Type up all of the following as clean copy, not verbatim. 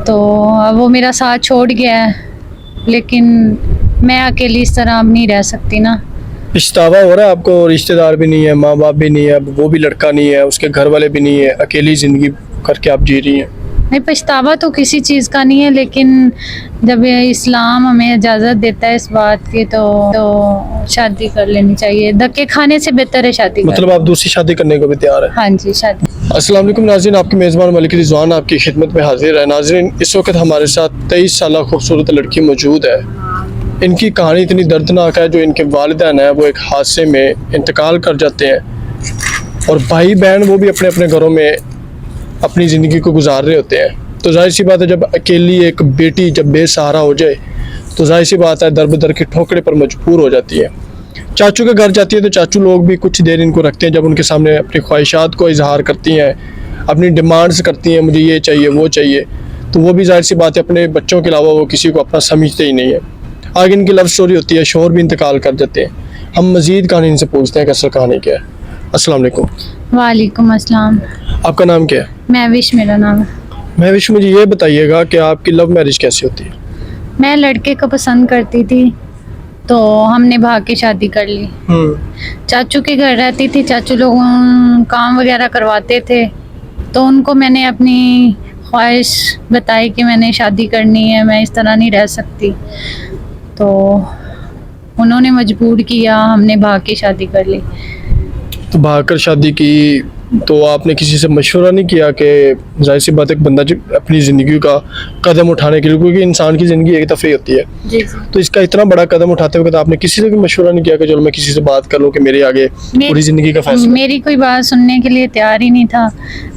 तो अब वो मेरा साथ छोड़ गया है, लेकिन मैं अकेली इस तरह अब नहीं रह सकती ना। पछतावा हो रहा है आपको? रिश्तेदार भी नहीं है, माँ बाप भी नहीं है, अब वो भी लड़का नहीं है, उसके घर वाले भी नहीं है, अकेली ज़िंदगी करके आप जी रही हैं। नहीं, पछतावा तो किसी चीज़ का नहीं है, लेकिन जब ये इस्लाम हमें इजाज़त देता है इस बात की तो शादी कर लेनी चाहिए। धक्के खाने से बेहतर है शादी मतलब आप दूसरी शादी करने को भी तैयार है? हाँ जी, शादी। अस्सलाम वालेकुम नाज़रीन, आपके मेज़बान मलिक रिजवान आपकी खिदमत में हाजिर है। नाज़रीन, इस वक्त हमारे साथ 23 साल खूबसूरत लड़की मौजूद है। इनकी कहानी इतनी दर्दनाक है, जो इनके वालिदैन हैं वो एक हादसे में इंतकाल कर जाते हैं और भाई बहन वो भी अपने अपने घरों में अपनी ज़िंदगी को गुजार रहे होते हैं। तो जाहिर सी बात है, जब अकेली एक बेटी जब बेसहारा हो जाए तो जाहिर सी बात है दर बदर की ठोकरे पर मजबूर हो जाती है। चाचू के घर जाती है तो चाचू लोग भी कुछ देर इनको रखते हैं, जब उनके सामने अपनी ख्वाहिशात को इजहार करती हैं, अपनी डिमांड्स करती हैं, मुझे ये चाहिए वो चाहिए, तो वो भी जाहिर सी बात है अपने बच्चों के अलावा वो किसी को अपना समझते ही नहीं है। आगे इनकी लव स्टोरी होती है, शोहर भी इंतकाल कर जाते हैं। हम मज़ीद कहानी इनसे पूछते हैं कि असल कहानी क्या है। अस्सलाम वालेकुम। वालेकुम अस्सलाम। आपका नाम क्या है? महविश मेरा नाम है। महविश, मुझे ये बताइएगा कि आपकी लव मैरिज कैसी होती है? मैं लड़के को पसंद करती थी तो हमने भाग के शादी कर ली। चाचू के घर रहती थी, चाचू लोग काम वगैरह करवाते थे, तो उनको मैंने अपनी ख्वाहिश बताई कि मैंने शादी करनी है, मैं इस तरह नहीं रह सकती। तो उन्होंने मजबूर किया, हमने भाग के शादी कर ली। तो भागकर शादी की तो आपने किसी से मशवरा नहीं किया कि जाहिर सी बात है बंदा जब अपनी ज़िंदगी का कदम उठाने के लिए, क्योंकि इंसान की ज़िंदगी एक दफ़े होती है जी। तो इसका इतना बड़ा कदम उठाते हुए आपने किसी से भी मशवरा नहीं किया कि चलो मैं किसी से बात कर लूँ कि मेरे आगे पूरी ज़िंदगी का फैसला? मेरी कोई बात सुनने के लिए तैयार ही नहीं था।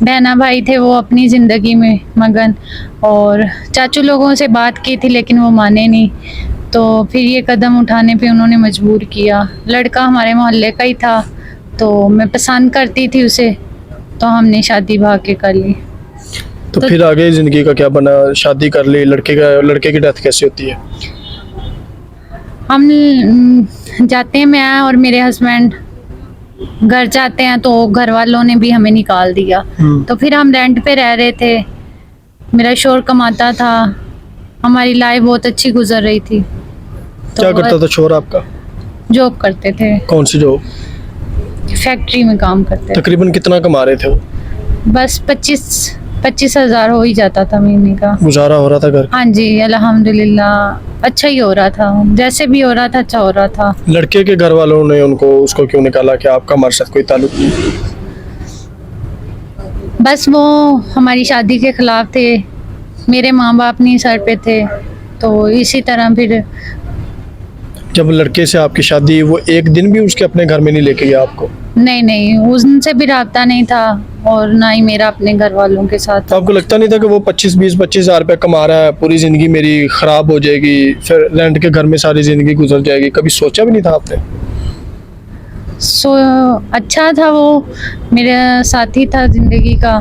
बहना भाई थे वो अपनी ज़िंदगी में मगन, और चाचू लोगों से बात की थी लेकिन वो माने नहीं, तो फिर ये कदम उठाने पे उन्होंने मजबूर किया। लड़का हमारे मोहल्ले का ही था, तो मैं पसंद करती थी उसे, तो हमने शादी भाग के कर ली। तो फिर आगे ज़िंदगी का क्या बना? शादी कर ली, लड़के की डेथ कैसी होती है? हम जाते हैं, मैं और मेरे हस्बैंड घर जाते हैं, तो घर वालों ने भी हमें निकाल दिया। तो फिर हम रेंट पे रह रहे थे, मेरा शोहर कमाता था, हमारी लाइफ बहुत अच्छी गुजर रही थी। तो क्या करता था शोहर आपका? जॉब करते थे। कौन सी जॉब? फैक्ट्री में काम करते थे। तकरीबन कितना कमा रहे थे वो? बस 25 हज़ार हो ही जाता था महीने का। गुजारा हो रहा था घर? हाँ जी, अल्हम्दुलिल्लाह अच्छा ही हो रहा था, जैसे भी हो रहा था अच्छा हो रहा था। लड़के के घर वालों ने उसको क्यों निकाला कि आपका हमारे साथ कोई ताल्लुक नहीं? बस वो हमारी शादी के खिलाफ थे, मेरे माँ बाप नहीं सर पे थे, तो इसी तरह फिर जब लड़के से आपकी शादी, वो एक दिन भी उसके अपने घर में नहीं लेके गया आपको? नहीं, उनसे भी राब्ता नहीं था और ना ही मेरा अपने घर वालों के साथ। तो आपको लगता नहीं था कि वो 25 हज़ार रुपये कमा रहा है, पूरी ज़िंदगी मेरी ख़राब हो जाएगी, फिर रेंट के घर में सारी ज़िंदगी गुजर जाएगी? कभी सोचा भी नहीं था आपने? अच्छा था, वो मेरा साथी था ज़िंदगी का,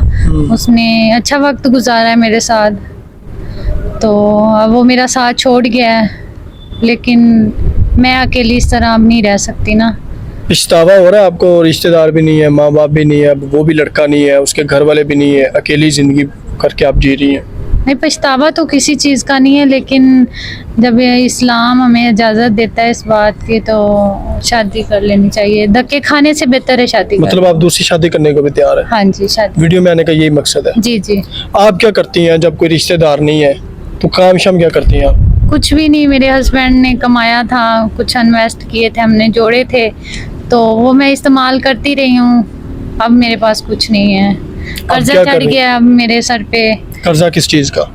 उसने अच्छा वक्त गुजारा है मेरे साथ, तो अब वो मेरा साथ छोड़ गया है, लेकिन मैं अकेली इस तरह अब नहीं रह सकती ना। पछतावा हो रहा है आपको? रिश्तेदार भी नहीं है, माँ बाप भी नहीं है, अब वो भी लड़का नहीं है, उसके घर वाले भी नहीं है, अकेली ज़िंदगी करके आप जी रही हैं। नहीं, पछतावा तो किसी चीज़ का नहीं है, लेकिन जब ये इस्लाम हमें इजाज़त देता है इस बात की तो शादी कर लेनी चाहिए। धक्के खाने से बेहतर है शादी। मतलब आप दूसरी शादी करने को भी तैयार है? हाँ जी, शादी। वीडियो में आने का यही मकसद है? जी। आप क्या करती हैं जब कोई रिश्तेदार नहीं है? तो काम शाम क्या करती हैं आप? कुछ भी नहीं, मेरे हस्बैंड ने कमाया था, कुछ इन्वेस्ट किए थे, हमने जोड़े थे, तो वो मैं इस्तेमाल करती रही हूँ। अब मेरे पास कुछ नहीं है, कर्जा चढ़ गया अब मेरे सर पे। कर्जा किस चीज़ का?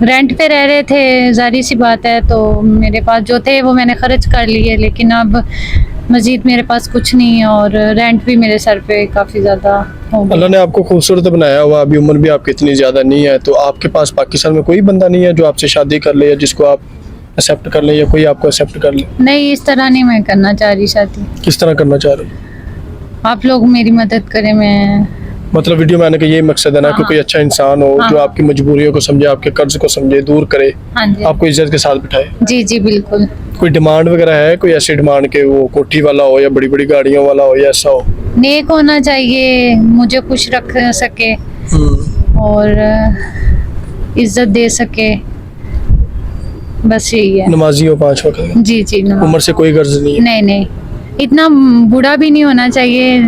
रेंट पे रह रहे थे, जारी सी बात है, तो मेरे पास जो थे वो मैंने खर्च कर लिए, लेकिन अब मजीद मेरे पास कुछ नहीं है और रेंट भी मेरे सर पे काफ़ी ज़्यादा हो गया। अल्लाह ने आपको खूबसूरत बनाया हुआ, अभी उम्र भी आपकी इतनी ज़्यादा नहीं है, तो आपके पास पाकिस्तान में कोई बंदा नहीं है जो आपसे शादी कर ले या जिसको आप एक्सेप्ट कर ले या कोई आपको एक्सेप्ट कर ले? नहीं, इस तरह नहीं मैं करना चाह रही शादी। किस तरह करना चाह रही? आप लोग मेरी मदद करें। मैं मतलब वीडियो में आने का यही मकसद है ना कि कोई अच्छा इंसान हो जो आपकी मजबूरियों को समझे, आपके कर्ज को समझे, दूर करे, हाँ जी, आपको इज्जत के साथ बिठाए। जी बिल्कुल। कोई डिमांड वगैरह है? कोई ऐसी डिमांड के वो कोठी वाला हो या बड़ी बड़ी गाड़ियों वाला हो या ऐसा हो? नेक होना चाहिए, मुझे खुश रख सके, और इज्जत दे सके, बस यही है। नमाजी हो 5 वक्त के। जी जी उम्र से कोई गर्ज नहीं है। नहीं नहीं, इतना बूढ़ा भी नहीं होना चाहिए।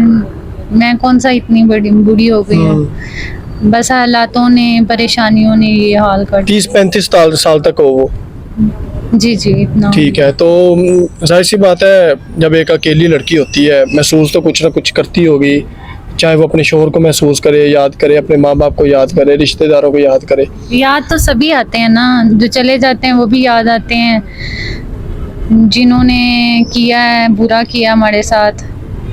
मैं कौन सा इतनी बड़ी बूढ़ी हो गई हूँ, बस हालातों ने, परेशानियों ने ये हाल कर 30-35 साल तक हो वो। जी जी इतना। ठीक है, तो जाहिर सी बात है जब एक अकेली लड़की होती है महसूस तो कुछ ना कुछ करती होगी, चाहे वो अपने शोहर को महसूस करे, याद करे, अपने माँ बाप को याद करे, रिश्तेदारों को याद करे। याद तो सभी आते हैं ना, जो चले जाते हैं वो भी याद आते हैं, जिन्होंने किया है, बुरा किया हमारे साथ,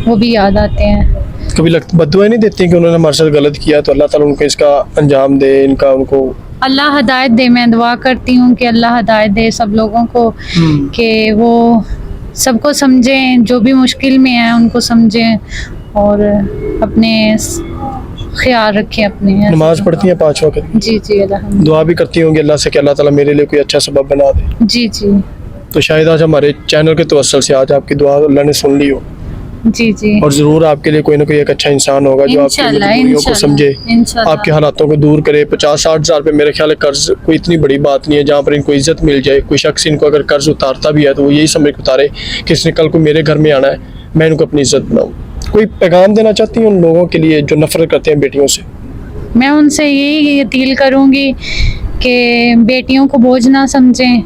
वो भी याद आते हैं। कभी बद्दुआएं नहीं देती कि उन्होंने हमारे साथ गलत किया तो अल्लाह ताला उनको इसका अंजाम दे, इनका उनको अल्लाह हदायत दे। मैं दुआ करती हूँ कि अल्लाह हदायत दे सब लोगों को, कि वो सबको समझें, जो भी मुश्किल में है उनको समझें और अपने ख्याल रखें अपने। नमाज पढ़ती हैं 5 वक्त की? जी जी अल्हम्दुलिल्लाह। दुआ भी करती होंगी अल्लाह से कि अल्लाह ताला मेरे लिए कोई अच्छा सबब बना दे। जी जी तो शायद आज हमारे चैनल के तवस्सुल से आज आपकी दुआ अल्लाह ने सुन ली हो जी जी। और ज़रूर आपके लिए कोई ना कोई एक अच्छा इंसान होगा जो आपकी मजबूरियों को समझे, आपके हालातों को दूर करे। 50-60 हज़ार रुपये मेरे ख्याल है कर्ज कोई इतनी बड़ी बात नहीं है, जहाँ पर इनको इज्जत मिल जाए। कोई शख्स इनको अगर कर्ज उतारता भी है तो वो यही समझ के उतारे कि इसने कल को मेरे घर में आना है, मैं इनको अपनी इज्जत बनाऊँ। कोई पैगाम देना चाहती हूँ उन लोगों के लिए जो नफरत करते हैं बेटियों से? मैं उनसे यही अपील करूँगी कि बेटियों को बोझ ना समझें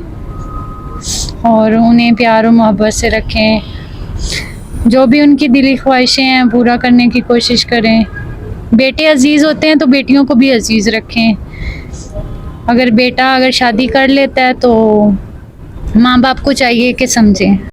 और उन्हें प्यार और मोहब्बत से रखें। जो भी उनकी दिली ख्वाहिशें हैं पूरा करने की कोशिश करें। बेटे अजीज़ होते हैं तो बेटियों को भी अजीज़ रखें। अगर बेटा शादी कर लेता है तो माँ बाप को चाहिए कि समझें।